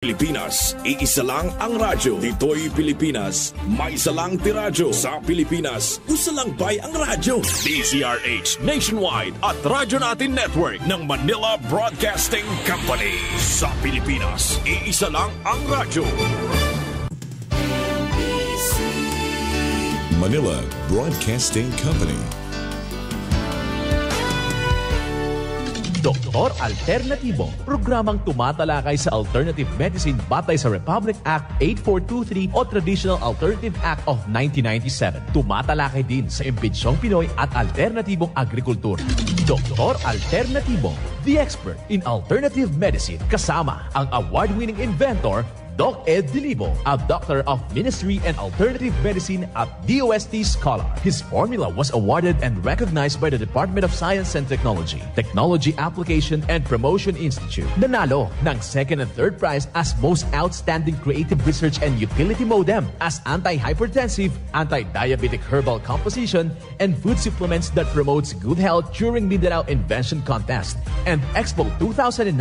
Pilipinas, iisa lang ang radyo. Dito'y Pilipinas, may isa lang tiradyo. Sa Pilipinas, usa lang bay ang radyo. DZRH Nationwide at Radyo Natin Network ng Manila Broadcasting Company. Sa Pilipinas, iisa lang ang radyo. Manila Broadcasting Company. Doktor Alternatibo, programang tumatalakay sa alternative medicine batay sa Republic Act 8423 o Traditional Alternative Act of 1997. Tumatalakay din sa imbitsyong Pinoy at alternatibong agrikultura. Doktor Alternatibo, the expert in alternative medicine, kasama ang award-winning inventor Doc Ed Dilibo, a doctor of ministry and alternative medicine at DOST Scholar. His formula was awarded and recognized by the Department of Science and Technology, Technology Application and Promotion Institute. Nanalo ng second and third prize as Most Outstanding Creative Research and Utility Modem as anti-hypertensive, anti-diabetic herbal composition, and food supplements that promotes good health during Mindanao Invention Contest and Expo 2009,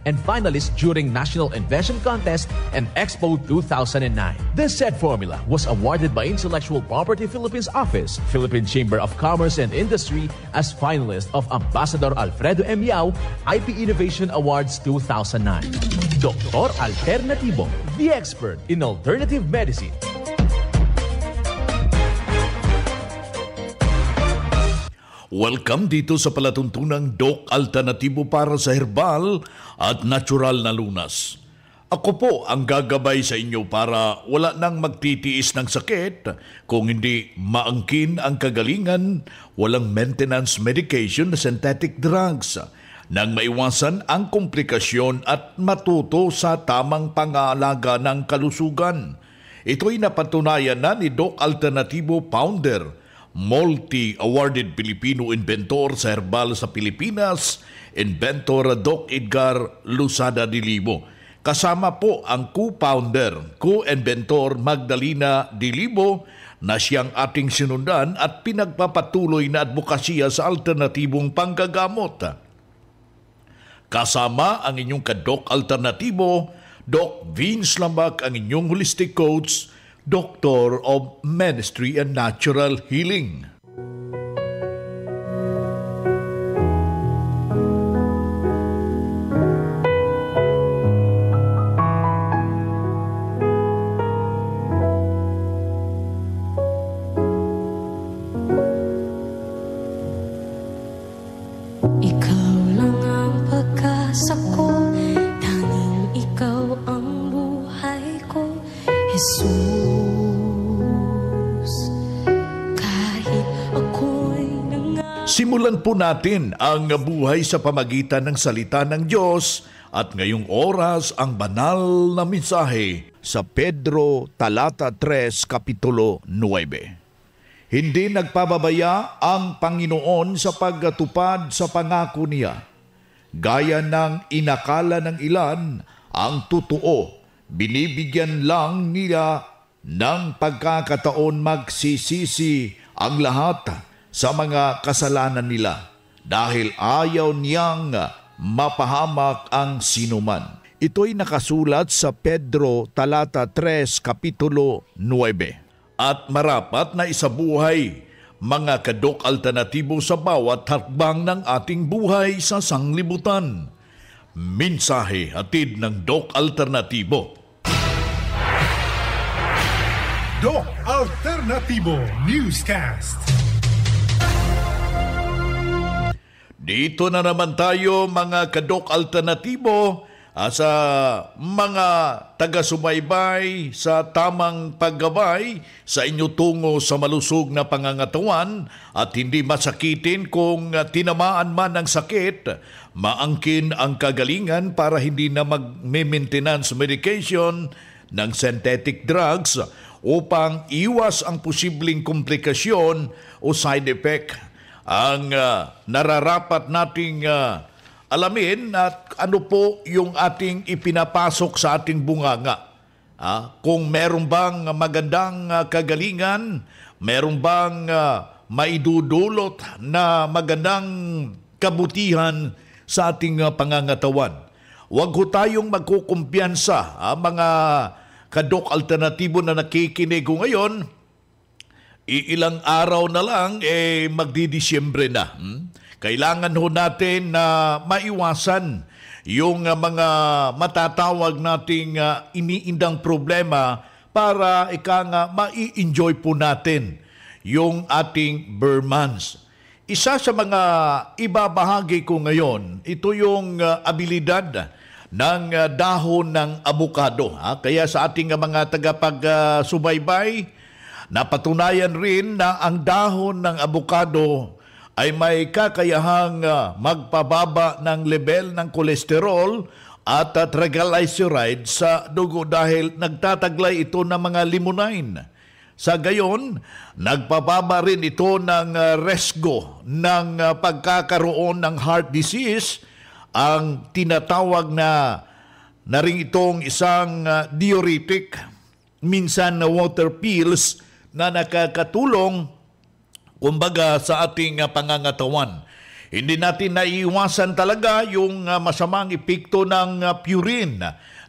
and finalist during National Invention Contest and Expo 2009. The said formula was awarded by Intellectual Property Philippines Office, Philippine Chamber of Commerce and Industry as finalist of Ambassador Alfredo M. Yao IP Innovation Awards 2009. Doktor Alternatibo, the expert in alternative medicine. Welcome dito sa palatuntunang Doc Alternatibo para sa herbal at natural na lunas. Ako po ang gagabay sa inyo para wala nang magtitiis ng sakit kung hindi maangkin ang kagalingan, walang maintenance medication na synthetic drugs, nang maiwasan ang komplikasyon at matuto sa tamang pang-aalaga ng kalusugan. Ito'y napatunayan na ni Doc Alternatibo founder, multi-awarded Filipino inventor sa herbal sa Pilipinas, inventor Doc Edgar Lusada Dilibo. Kasama po ang co-founder, co-inventor Magdalena Dilibo na siyang ating sinundan at pinagpapatuloy na advokasya sa alternatibong panggagamot. Kasama ang inyong ka-Doc Alternatibo, Doc Vince Lambak, ang inyong holistic coach, Doctor of Ministry and Natural Healing. Simulan po natin ang buhay sa pamagitan ng salita ng Diyos at ngayong oras ang banal na mensahe sa Pedro talata 3 kapitulo 9. Hindi nagpababaya ang Panginoon sa pagtupad sa pangako niya. Gaya ng inakala ng ilan, ang totoo, binibigyan lang nila ng pagkakataon magsisisi ang lahat sa mga kasalanan nila dahil ayaw niyang mapahamak ang sinuman. Ito'y nakasulat sa Pedro talata 3 kapitulo 9. At marapat na isabuhay mga ka-Doc Alternatibo sa bawat hakbang ng ating buhay sa sanglibutan. Mensahe hatid ng Doc Alternatibo. Doc Alternatibo Newscast. Dito na naman tayo mga ka-Doc Alternatibo sa mga taga-sumaybay sa tamang paggabay sa inyo tungo sa malusog na pangangatawan at hindi masakitin kung tinamaan man ng sakit, maangkin ang kagalingan para hindi na mag-maintenance medication ng synthetic drugs upang iwas ang posibleng komplikasyon o side effect. Ang nararapat nating alamin at ano po yung ating ipinapasok sa ating bunganga. Kung meron bang magandang kagalingan, meron bang maidudulot na magandang kabutihan sa ating pangangatawan. Huwag ho tayong magkukumpiyansa, mga kadok alternatibo na nakikinig ko ngayon. Ilang araw na lang, magdi-Disyembre na. Kailangan ho natin na maiwasan yung mga matatawag nating iniindang problema para mai-enjoy po natin yung ating Burr Months. Isa sa mga ibabahagi ko ngayon, ito yung abilidad ng dahon ng abukado. Kaya sa ating mga tagapagsubaybay, napatunayan rin na ang dahon ng abukado ay may kakayahang magpababa ng level ng kolesterol at triglyceride sa dugo dahil nagtataglay ito ng mga limonene. Sa gayon, nagpababa rin ito ng resgo ng pagkakaroon ng heart disease, ang tinatawag na rin itong isang diuretic, minsan na water pills na nakakatulong kumbaga sa ating pangangatawan. Hindi natin naiiwasan talaga yung masamang epekto ng purine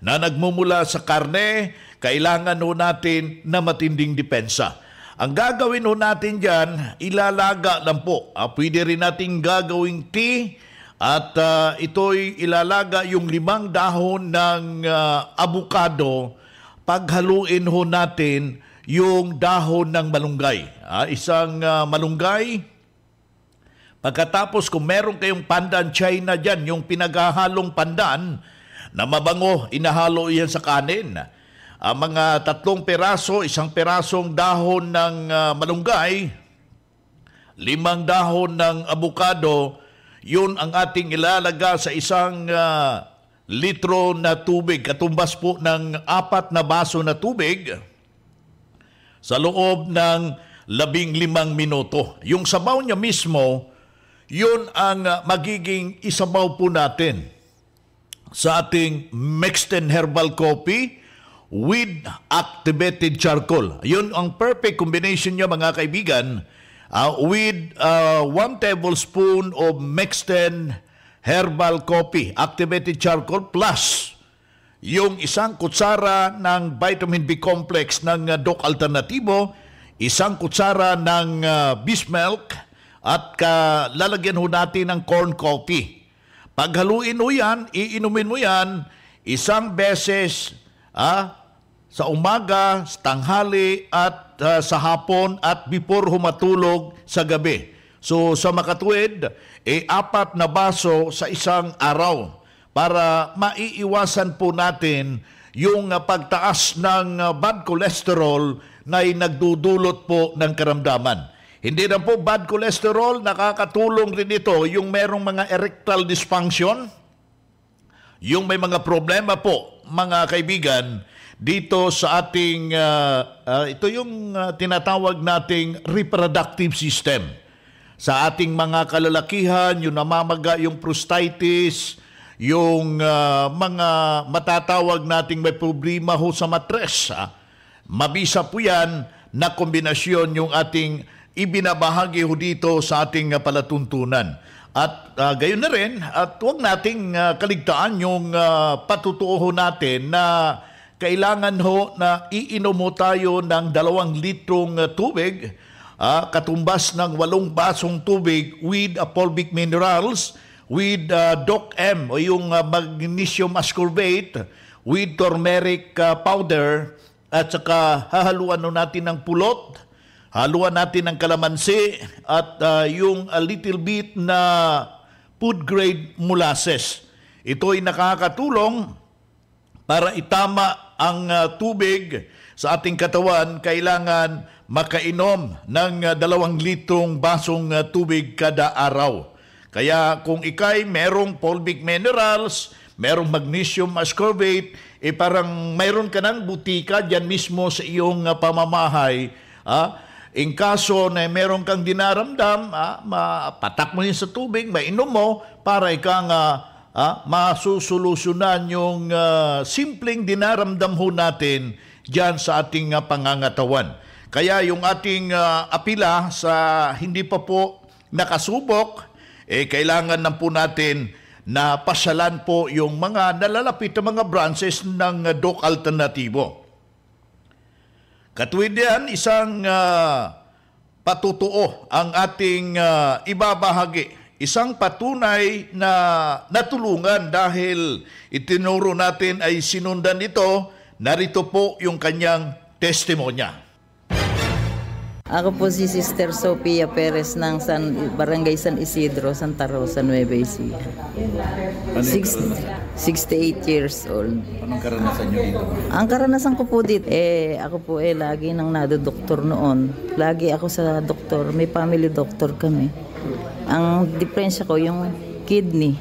na nagmumula sa karne. Kailangan ho natin na matinding depensa. Ang gagawin ho natin dyan, ilalaga lang po. Pwede rin natin gagawing tea at ito'y ilalaga yung 5 dahon ng avocado. Paghaluin ho natin yung dahon ng malunggay. Isang malunggay. Pagkatapos kung meron kayong pandan China dyan, yung pinaghahalong pandan na mabango, inahalo yan sa kanin. Mga 3 peraso, 1 perasong dahon ng malunggay, 5 dahon ng avocado, yun ang ating ilalaga sa 1 litro na tubig. Katumbas po ng 4 na baso na tubig sa loob ng 15 minuto. Yung sabaw niya mismo, yun ang magiging isabaw po natin sa ating Mexten Herbal Coffee with activated charcoal. Yun ang perfect combination niya mga kaibigan, with 1 tablespoon of Mexten Herbal Coffee, activated charcoal, plus yung 1 kutsara ng vitamin B complex ng Doc Alternativo, 1 kutsara ng Bismilk, at lalagyan ho natin ng corn coffee. Paghaluin mo yan, iinumin mo yan 1 beses sa umaga, sa tanghali, at sa hapon, at before humatulog sa gabi. So sa makatuwid, 4 na baso sa 1 araw para maiiwasan po natin yung pagtaas ng bad cholesterol na nagdudulot po ng karamdaman. Hindi na po bad cholesterol, nakakatulong rin ito yung merong mga erectile dysfunction, yung may mga problema po, mga kaibigan, dito sa ating, ito yung tinatawag nating reproductive system. Sa ating mga kalalakihan, yung namamaga, yung prostatitis, yung mga matatawag nating may problema ho sa matres. Mabisa po yan na kombinasyon yung ating ibinabahagi ho dito sa ating palatuntunan. At gayon na rin, at huwag nating kaligtaan yung patutuo natin na kailangan ho na iinom mo tayo ng 2 litrong tubig, katumbas ng 8 basong tubig with fulvic minerals, with Doc M o yung magnesium ascorbate, with turmeric powder, at saka hahaluan natin ng pulot, haluan natin ng kalamansi, at yung a little bit na food grade molasses. Ito ay nakakatulong para itama ang tubig sa ating katawan. Kailangan makainom ng 2 litrong basong tubig kada araw. Kaya kung ikay merong fulvic minerals, merong magnesium ascorbate, parang mayroon ka ng butika dyan mismo sa iyong pamamahay. In kaso na meron kang dinaramdam, patak mo yun sa tubig, mainom mo para masusolusyonan yung simpleng dinaramdam ho natin dyan sa ating pangangatawan. Kaya yung ating apila sa hindi pa po nakasubok, kailangan na po natin na pasyalan po yung mga nalalapit na mga branches ng Doc Alternativo. Katuwid yan, isang patutuo ang ating ibabahagi. Isang patunay na natulungan dahil itinuro natin ay sinundan ito. Narito po yung kanyang testimonya. Ako po si Sister Sophia Perez ng Barangay San Isidro, Santa Rosa, Nueva Ecija. 68 years old. Anong karanasan nyo dito? Ang karanasan ko po dito, ako po lagi nang nadodoktor noon. Lagi ako sa doktor, may family doctor kami. Ang diferensya ko, yung kidney.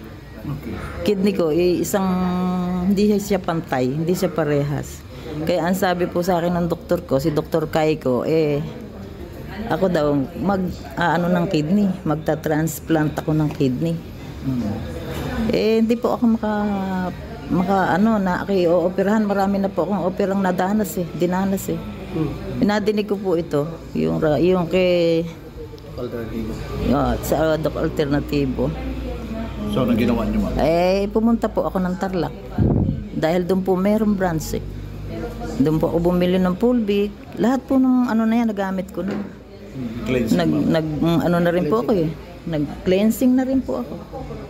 Kidney ko, hindi siya pantay, hindi siya parehas. Kaya ang sabi po sa akin ng doktor ko, si Dr. Kaiko, ako daw, ng kidney, magta-transplant ako ng kidney. Hindi po ako o-operahan. Marami na po akong operang dinanas. Pinadinig ko po ito, yung kay Alternativo. Sa Doc Alternativo. So, anong ginawa niyo, ma'am? Pumunta po ako ng Tarlac. Dahil doon po merong branch. Doon po ako bumili ng Pulvic. Lahat po ng nagamit ko na. Na rin po ako Nag-cleansing na rin po ako.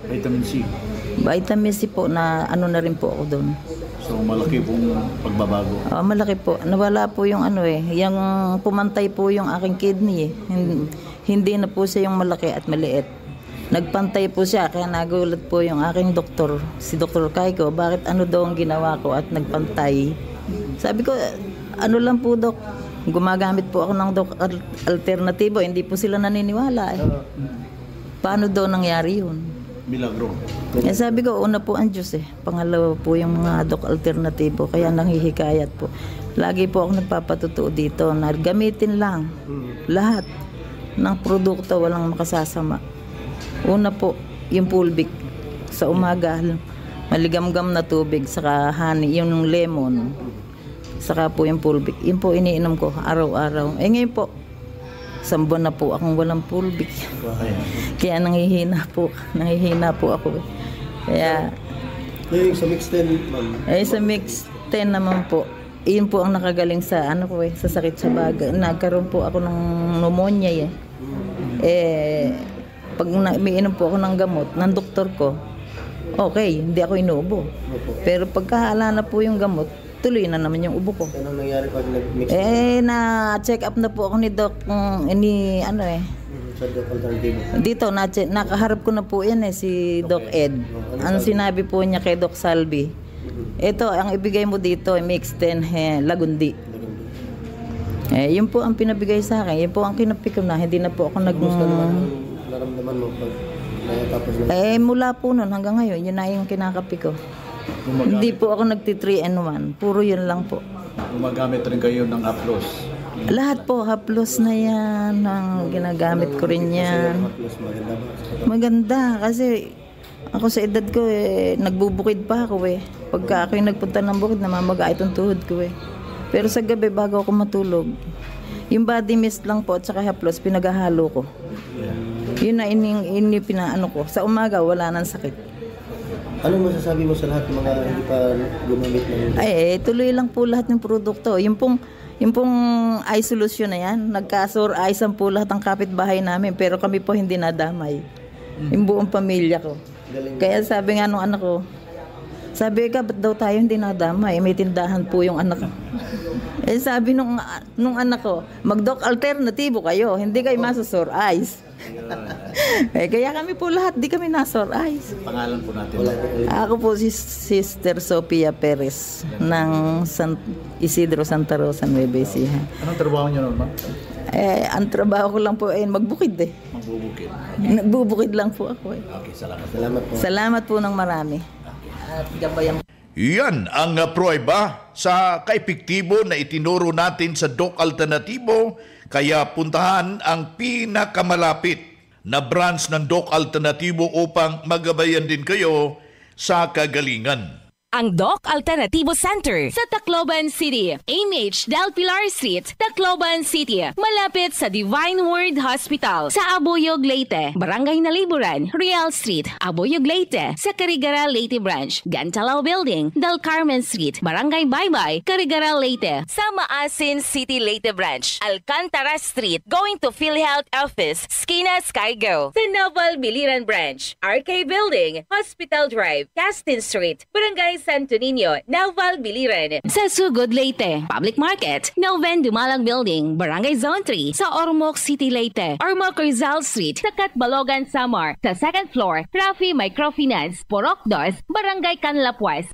Vitamin C. Vitamin C po na na rin po ako doon. So, malaki pong pagbabago. Malaki po. Nawala po yung yung pumantay po yung aking kidney. Hindi na po siya yung malaki at maliit. Nagpantay po siya, kaya nagulat po yung aking doktor, si Dr. Kaiko, bakit daw ang ginawa ko at nagpantay. Sabi ko, lang po, Dok, gumagamit po ako ng Doc Alternativo, hindi po sila naniniwala. Paano daw nangyari yun? Milagro. Sabi ko, una po ang Diyos pangalawa po yung mga Doc Alternativo, kaya nanghihikayat po. Lagi po ako nagpapatutuo dito na gamitin lang lahat ng produkto, walang makasasama. Una po, yung Pulvic sa umaga, maligamgam na tubig, saka honey, yung lemon, saka po yung Pulvic. Yun po iniinom ko araw-araw. Ngayon po, 1 buwan na po akong walang Pulvic. Kaya nanghihina po ako. Kaya sa mix 10, ma'am. Sa mix 10 naman po. Iyon po ang nakagaling sa sa sakit sa baga. Nagkaroon po ako ng pneumonia pag umiinom po ako ng gamot ng doktor ko, okay, hindi ako inuubo. Pero pagkahala na po yung gamot, tuloy na naman yung ubo ko. Anong nangyari pag nag-mix? Na-check up na po ako ni Doc, sa Doc Alternativo. Dito, nakaharap ko na po yan si Doc Ed. Ang sinabi po niya kay Doc Salvi, ito, ang ibigay mo dito, mix 10, Lagundi. Yun po ang pinabigay sa akin. Yun po ang kinapik ko na. Hindi na po ako naramdaman mo pag natapos na? Mula po nun hanggang ngayon, yun na yung kinakapi ko. Hindi po ako nagti-3-in-1. Puro yun lang po. Gumagamit rin kayo ng Haplos? Lahat po, Haplos na yan. Ang ginagamit ko rin yan. Maganda kasi ako sa edad ko nagbubukid pa ako Pagka ako yung nagpunta ng bukid, namamaga itong tuhod ko Pero sa gabi bago ako matulog, yung body mist lang po at saka Haplos pinaghahalo ko. Yun na pinaano ko. Sa umaga wala nang sakit. Ano masasabi mo sa lahat ng mga hindi pa gumamit ng... Tuloy lang po lahat ng produkto. Yung pong eye solution na yan, nagka-sore eyes po lahat ng kapitbahay namin, pero kami po hindi nadamay. Yung buong pamilya ko. Kaya sabi nga nung anak ko, sabi ka, ba't daw tayo hindi nadamay? May tindahan po yung anak ko. Sabi nung anak ko, mag-Doc Alternativo kayo, hindi kayo masasore eyes. Kaya kami po lahat, di kami nasore eyes. Pangalan po natin. Ako po si Sister Sophia Perez ng San Isidro, Santa Rosa, Nueva Ecija. Anong trabaho niyo naman? Ang trabaho ko lang po magbukid Magbubukid. Nagbubukid lang po ako Okay, salamat. Salamat po ng marami. At gabayan. Yan ang pruweba sa kaepektibo na itinuro natin sa Doc Alternativo, kaya puntahan ang pinakamalapit na branch ng Doc Alternativo upang magabayan din kayo sa kagalingan. ang Doc Alternativo Center sa Tacloban City, AMH Del Pilar Street, Tacloban City, malapit sa Divine Word Hospital sa Abuyog, Leyte, Barangay Naliburan, Real Street, Abuyog, Leyte, sa Carigara, Leyte Branch, Gantalao Building, Del Carmen Street, Barangay Baybay, Carigara, Leyte, sa Maasin City, Leyte Branch, Alcantara Street, going to PhilHealth Office, Skina Skygo, sa Naval Biliran Branch, RK Building, Hospital Drive, Castin Street, Barangay Santo Niño, Naval Biliran, sa Sugod, Leyte, Public Market, Noven Dumalang Building, Barangay Zone 3, sa Ormoc City, Leyte, Ormoc Rizal Street, sa Catbalogan, Samar, sa 2nd floor, Rafi Microfinance, Porok 2, Barangay Canlapuas.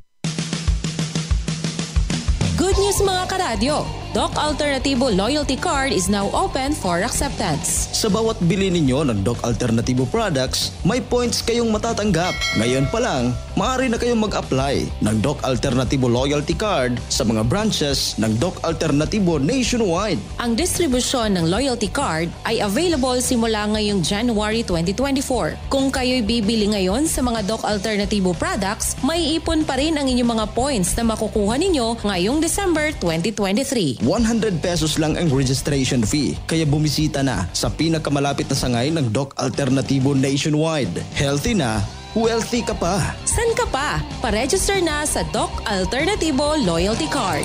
Good news mga karadyo! Doc Alternativo Loyalty Card is now open for acceptance. Sa bawat bili ninyo ng Doc Alternativo products, may points kayong matatanggap. Ngayon pa lang, maaari na kayong mag-apply ng Doc Alternativo Loyalty Card sa mga branches ng Doc Alternativo nationwide. Ang distribusyon ng Loyalty Card ay available simula ngayong January 2024. Kung kayo'y bibili ngayon sa mga Doc Alternativo products, may ipon pa rin ang inyong mga points na makukuha ninyo ngayong December 2023. 100 pesos lang ang registration fee. Kaya bumisita na sa pinakamalapit na sangay ng Doc Alternativo nationwide. Healthy na, wealthy ka pa. San ka pa? Pa-register na sa Doc Alternativo Loyalty Card.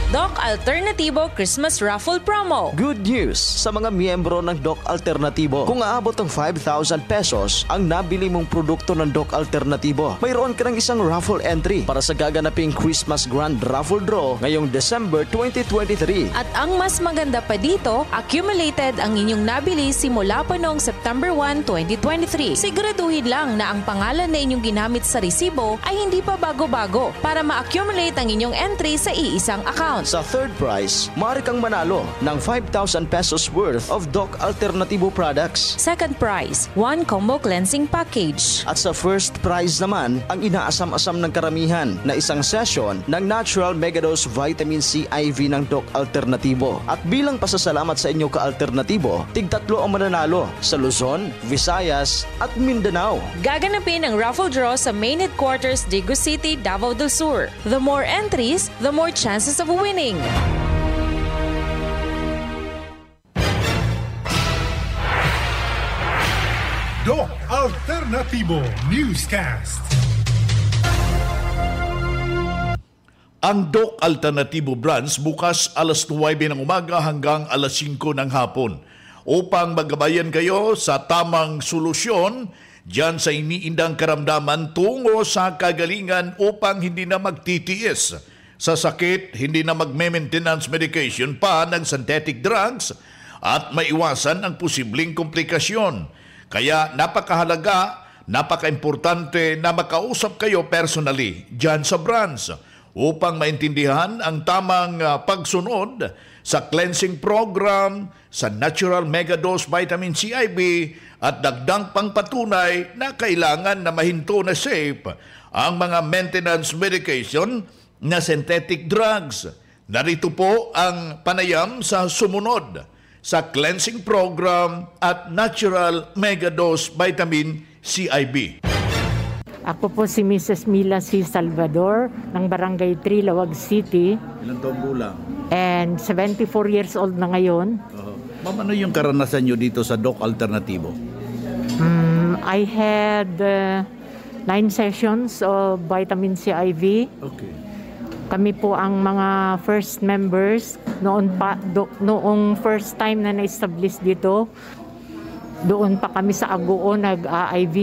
Doc Alternativo Christmas Raffle Promo. Good news sa mga miyembro ng Doc Alternativo. Kung aabot ng 5,000 pesos ang nabili mong produkto ng Doc Alternativo, mayroon ka ng isang raffle entry para sa gaganaping Christmas Grand Raffle Draw ngayong December 2023. At ang mas maganda pa dito, accumulated ang inyong nabili simula pa noong September 1, 2023. Siguraduhin lang na ang pangalan na inyong ginamit sa resibo ay hindi pa bago-bago para ma-accumulate ang inyong entry sa iisang account. Sa third prize, maaari kang manalo ng 5,000 pesos worth of Doc Alternativo products. Second prize, 1 combo cleansing package. At sa first prize naman, ang inaasam-asam ng karamihan na isang session ng Natural Megadose Vitamin C IV ng Doc Alternativo. At bilang pasasalamat sa inyo ka-alternatibo, tig-tatlo ang mananalo sa Luzon, Visayas at Mindanao. Gaganapin ang raffle draw sa main headquarters Digo City, Davao del Sur. The more entries, the more chances of winning. Doc Alternativo Newscast. Ang Doc Alternativo branch bukas alas 9 ng umaga hanggang alas 5 ng hapon upang magabayan kayo sa tamang solusyon diyan sa iniindang karamdaman tungo sa kagalingan upang hindi na magtitiis sa sakit, hindi na mag-maintenance medication pa ng synthetic drugs at maiwasan ang posibleng komplikasyon. Kaya napakahalaga, napaka-importante na makausap kayo personally dyan sa branch upang maintindihan ang tamang pagsunod sa cleansing program, sa Natural Megadose Vitamin C IV at dagdang pangpatunay na kailangan na mahinto na safe ang mga maintenance medication na synthetic drugs. Narito po ang panayam sa sumunod sa cleansing program at Natural Megadose Vitamin CIB. Ako po si Mrs. Mila C. Salvador ng Barangay 3, Lawag City. Ilang taong gulang? And 74 years old na ngayon. Ma'am, ano yung karanasan nyo dito sa Doc Alternativo? I had 9 sessions of vitamin C IV. Okay. Kami po ang mga first members noong first time na na-establish dito. Doon pa kami sa Agoo nag-IV.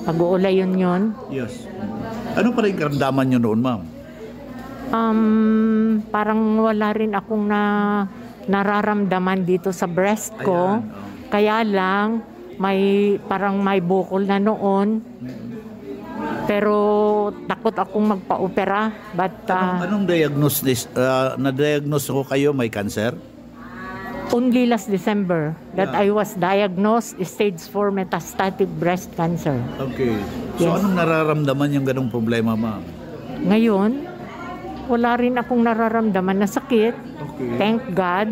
Agoo yun. Yes. Ano pa rin karamdaman nyo noon, ma'am? Parang wala rin akong nararamdaman dito sa breast ko. Kaya lang parang may bukol na noon. Pero takot akong magpa-opera. But, anong diagnosis? Na-diagnose ko kayo may cancer? Only last December that I was diagnosed stage 4 metastatic breast cancer. Okay. So anong nararamdaman yung ganong problema, ma'am? Ngayon, wala rin akong nararamdaman na sakit. Okay. Thank God.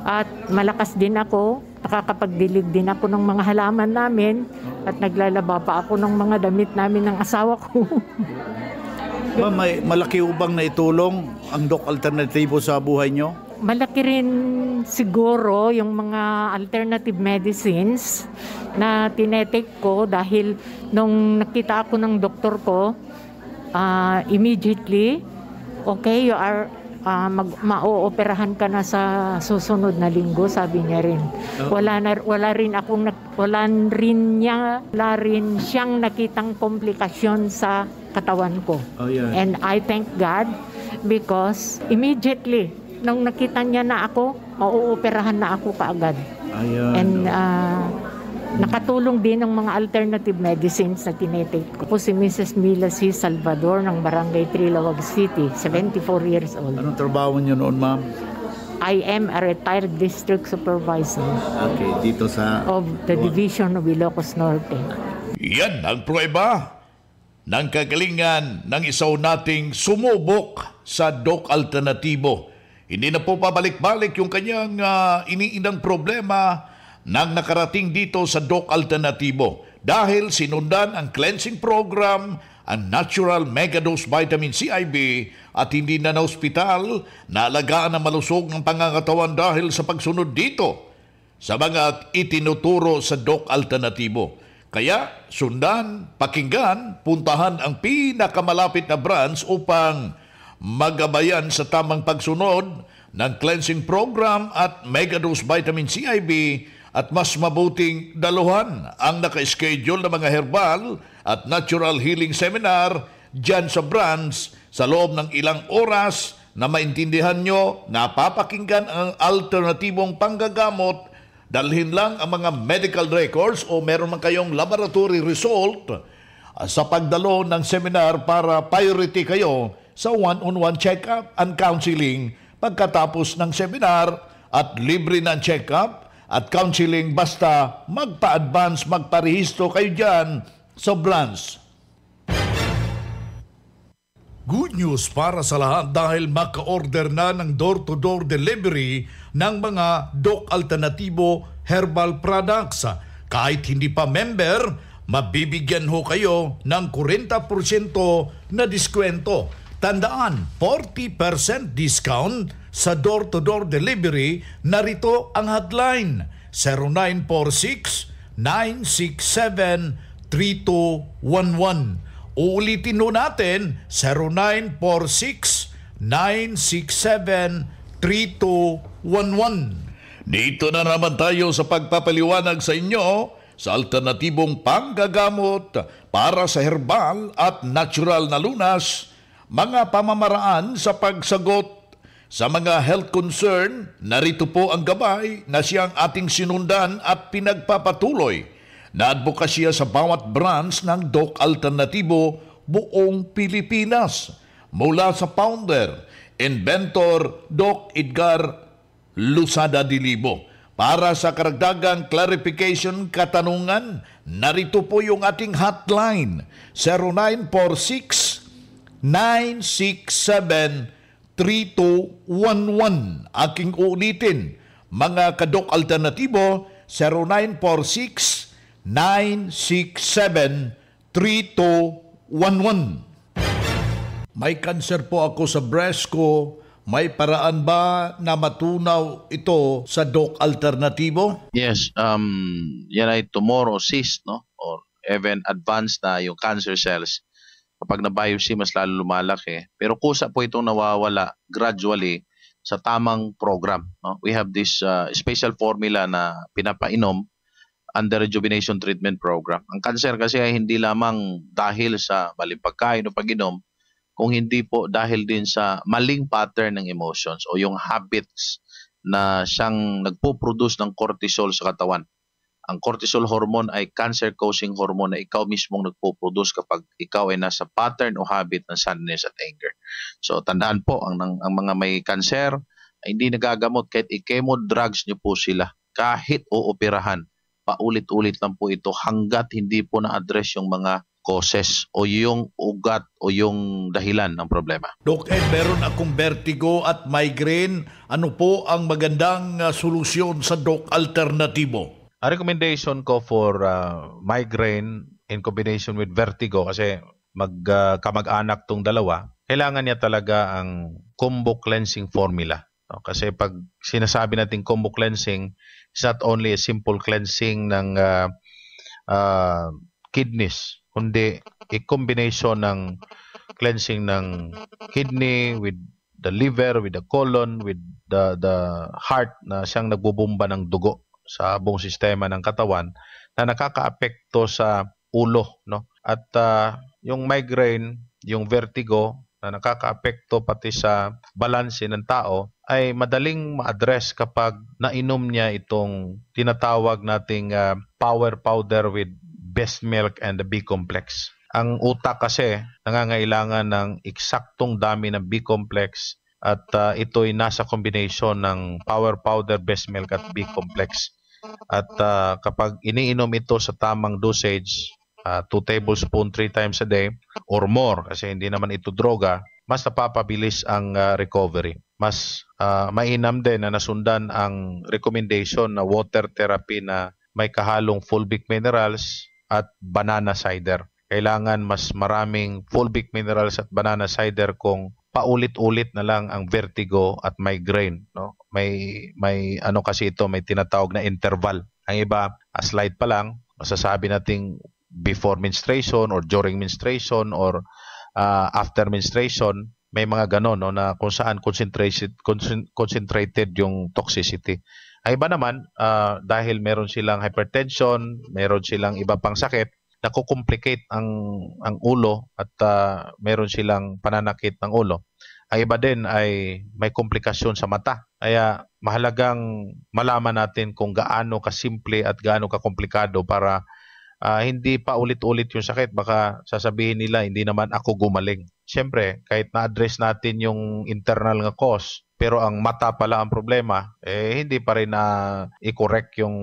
At malakas din ako, nakakapagdilig din ako ng mga halaman namin at naglalaba pa ako ng mga damit namin ng asawa ko. May malaki ubang na itulong ang Doc Alternatibo sa buhay nyo? Malaki rin siguro yung mga alternative medicines na tinetake ko dahil nung nakita ako ng doktor ko, immediately, okay, you are ma-ooperahan ka na sa susunod na linggo, sabi niya rin. Wala rin siyang nakitang komplikasyon sa katawan ko. And I thank God because immediately nung nakita niya na ako, ma-ooperahan na ako kaagad. And nakatulong din ng mga alternative medicines na tinetake ko. Ako si Mrs. Mila C. Salvador ng Barangay Trilawag City, 74 years old. Anong trabaho niyo noon, ma'am? I am a retired district supervisor. Okay, dito sa... Of the Division of Ilocos Norte. Yan ang prueba ng kagalingan ng isaw nating sumubok sa Doc Alternatibo. Hindi na po pabalik-balik yung kanyang iniinang problema nang nakarating dito sa Doc Alternatibo dahil sinundan ang cleansing program, ang natural megadose vitamin CIB at hindi na ospital naalagaan na malusog ng pangangatawan dahil sa pagsunod dito sa mga itinuturo sa Doc Alternatibo. Kaya sundan, pakinggan, puntahan ang pinakamalapit na branch upang magabayan sa tamang pagsunod ng cleansing program at megadose vitamin CIB at mas mabuting daluhan ang naka-schedule na mga herbal at natural healing seminar dyan sa branch sa loob ng ilang oras na maintindihan nyo, napapakinggan ang alternatibong panggagamot. Dalhin lang ang mga medical records o meron man kayong laboratory result sa pagdalo ng seminar para priority kayo sa one-on-one check-up and counseling pagkatapos ng seminar at libre ng check-up at counseling basta magpa-advance, magparehistro kayo dyan sa branch. Good news para sa lahat dahil maka-order na ng door-to-door delivery ng mga Doc Alternatibo herbal products. Kahit hindi pa member, mabibigyan ho kayo ng 40% na diskwento. Tandaan, 40% discount sa door-to-door delivery. Narito ang hotline 0946-967-3211. Uulitin ho natin 0946-967-3211. Dito na naman tayo sa pagpapaliwanag sa inyo sa alternatibong panggagamot para sa herbal at natural na lunas, mga pamamaraan sa pagsagot sa mga health concern. Narito po ang gabay na siyang ating sinundan at pinagpapatuloy na advokasya sa bawat branch ng Doc Alternatibo buong Pilipinas. Mula sa founder, inventor Doc Edgar Lusada Dilibo. Para sa karagdagang clarification, katanungan, narito po yung ating hotline 0946-967-3211. Aking uulitin, mga ka-Doc Alternatibo, 0946-967-3211. May cancer po ako sa breast ko. May paraan ba na matunaw ito sa Doc Alternatibo? Yes, yan ay tumor o cyst, no? Or even advanced na yung cancer cells. Kapag na-biopsy, mas lalo lumalaki. Pero kusa po itong nawawala gradually sa tamang program. No? We have this special formula na pinapainom under rejuvenation treatment program. Ang cancer kasi ay hindi lamang dahil sa maling pagkain o pag-inom, kung hindi po dahil din sa maling pattern ng emotions o yung habits na siyang nagpo-produce ng cortisol sa katawan. Ang cortisol hormone ay cancer-causing hormone na ikaw mismong nagpo-produce kapag ikaw ay nasa pattern o habit ng sadness at anger. So tandaan po, ang mga may cancer ay hindi nagagamot kahit i-chemo drugs nyo po sila. Kahit ooperahan, paulit-ulit lang po ito hanggat hindi po na-address yung mga causes o yung ugat o yung dahilan ng problema. Doc Ed, meron akong vertigo at migraine. Ano po ang magandang solusyon sa Doc Alternatibo? A recommendation ko for migraine in combination with vertigo, kasi kamag-anak tong dalawa, kailangan niya talaga ang combo cleansing formula. No? Kasi pag sinasabi natin combo cleansing, it's not only a simple cleansing ng kidneys, kundi a combination ng cleansing ng kidney with the liver, with the colon, with the heart na siyang nagbubumba ng dugo sa buong sistema ng katawan na nakakaapekto sa ulo, no? At yung migraine, yung vertigo na nakakaapekto pati sa balanse ng tao ay madaling ma-address kapag nainom niya itong tinatawag nating power powder with best milk and the B-complex. Ang utak kasi nangangailangan ng eksaktong dami ng B-complex at ito'y nasa combination ng power powder, best milk at B-complex. At kapag iniinom ito sa tamang dosage, 2 tablespoons 3 times a day or more, kasi hindi naman ito droga, mas napapabilis ang recovery. Mas mainam din na nasundan ang recommendation na water therapy na may kahalong fulvic minerals at banana cider. Kailangan mas maraming fulvic minerals at banana cider kung paulit-ulit na lang ang vertigo at migraine, no? May ano kasi ito, may tinatawag na interval. Ang iba, slight pa lang, masasabi nating before menstruation or during menstruation or after menstruation, may mga ganon, no, na kung saan concentrated yung toxicity. Ang iba naman, dahil meron silang hypertension, meron silang iba pang sakit, nakukomplicate ang ulo at meron silang pananakit ng ulo. Ang iba din ay may komplikasyon sa mata. Kaya mahalagang malaman natin kung gaano kasimple at gaano kakomplikado para hindi pa ulit-ulit yung sakit. Baka sasabihin nila, hindi naman ako gumaling. Siyempre, kahit na-address natin yung internal nga cause, pero ang mata pala ang problema, hindi pa rin na i-correct yung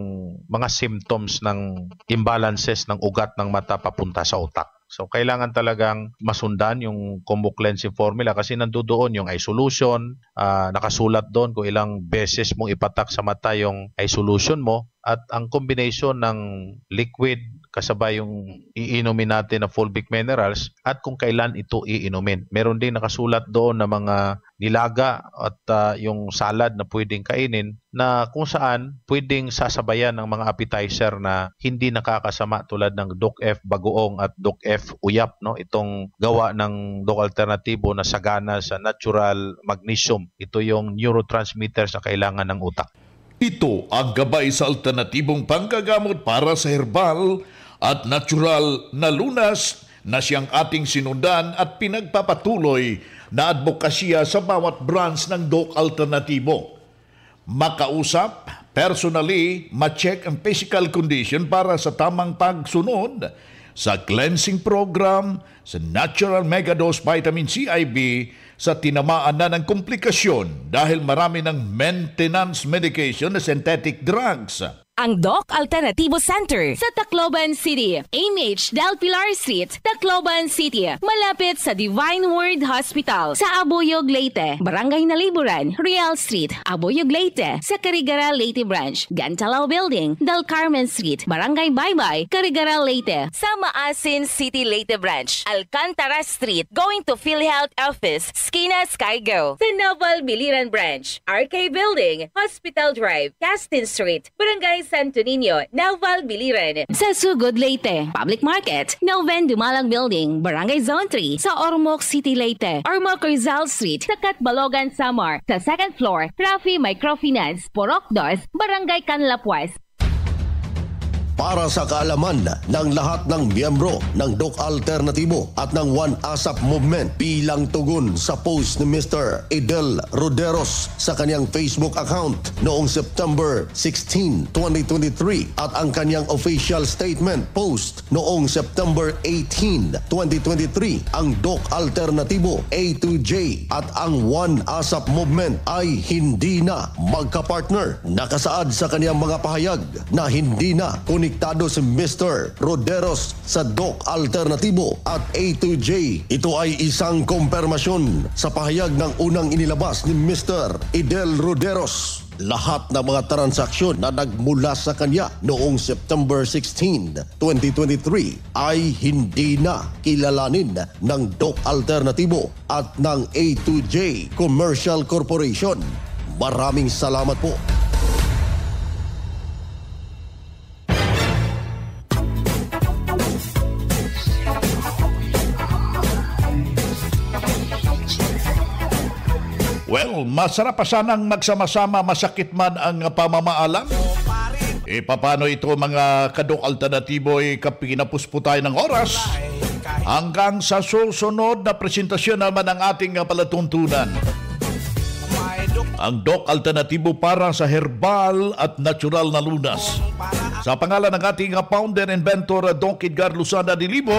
mga symptoms ng imbalances ng ugat ng mata papunta sa utak. So, kailangan talagang masundan yung combo cleansing formula kasi nandoon yung eye solution, nakasulat doon kung ilang beses mong ipatak sa mata yung eye solution mo, at ang combination ng liquid kasabay yung iinumin natin na fulvic minerals at kung kailan ito iinumin. Meron din nakasulat doon na mga nilaga at yung salad na pwedeng kainin na kung saan pwedeng sasabayan ng mga appetizer na hindi nakakasama tulad ng Doc F bagoong at Doc F uyap, no? Itong gawa ng Doc Alternatibo na sagana sa natural magnesium. Ito yung neurotransmitters na kailangan ng utak. Ito ang gabay sa alternatibong panggagamot para sa herbal at natural na lunas na siyang ating sinundan at pinagpapatuloy na advokasya sa bawat branch ng Doc Alternatibo. Makausap, personally, ma-check ang physical condition para sa tamang pagsunod sa cleansing program, sa Natural Megadose Vitamin C IV, sa tinamaan na ng komplikasyon dahil marami ng maintenance medication na synthetic drugs. Ang Doc Alternativo Center sa Tacloban City, AMH Del Pilar Street, Tacloban City, malapit sa Divine Word Hospital sa Abuyog, Leyte, Barangay Naliburan, Real Street, Abuyog, Leyte, sa Carigara, Leyte Branch, Gantalao Building, Del Carmen Street, Barangay Baybay, Carigara, Leyte, sa Maasin City, Leyte Branch, Alcantara Street, going to PhilHealth Office, Skina Skygo, sa Naval Biliran Branch, RK Building, Hospital Drive, Castin Street, Barangay Santo Niño, Naval Biliran, sa Sugod, Leyte, Public Market, Noven Dumalang Building, Barangay Zone 3, sa Ormoc City, Leyte, Ormoc Rizal Street, sa Catbalogan, Samar, sa 2nd floor, Rafi Microfinance, Porok 2, Barangay Canlapuas. Para sa kaalaman ng lahat ng miyembro ng Doc Alternatibo at ng One ASAP Movement bilang tugon sa post ni Mr. Edel Roderos sa kanyang Facebook account noong September 16, 2023 at ang kanyang official statement post noong September 18, 2023, ang Doc Alternatibo A to J at ang One ASAP Movement ay hindi na magkapartner. Nakasaad sa kanyang mga pahayag na hindi na kunik konektado si Mr. Roderos sa Doc Alternatibo at A2J. Ito ay isang kumpirmasyon sa pahayag ng unang inilabas ni Mr. Idel Roderos. Lahat ng mga transaksyon na nagmula sa kanya noong September 16, 2023 ay hindi na kilalanin ng Doc Alternatibo at ng A2J Commercial Corporation. Maraming salamat po. Well, masarap pa sanang magsama-sama, masakit man ang pamamaalam. Paano ito mga kadok alternatibo kapinapos po tayo ng oras? Hanggang sa susunod na presentasyon naman ng ating palatuntunan. Ang Doc Alternatibo para sa herbal at natural na lunas. Sa pangalan ng ating founder inventor Doc Edgar Luzana Dilibo,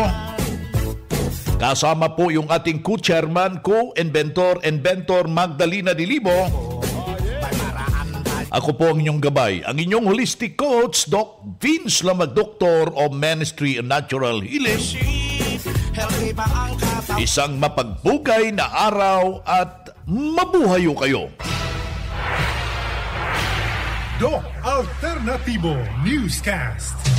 kasama po yung ating co-chairman, co-inventor Magdalena Dilibo. Ako po ang inyong gabay, ang inyong holistic coach, Doc Vince Lamag, Doctor of Ministry and Natural Healing. Isang mapagbugay na araw at mabuhayo kayo. Doc Alternatibo Newscast.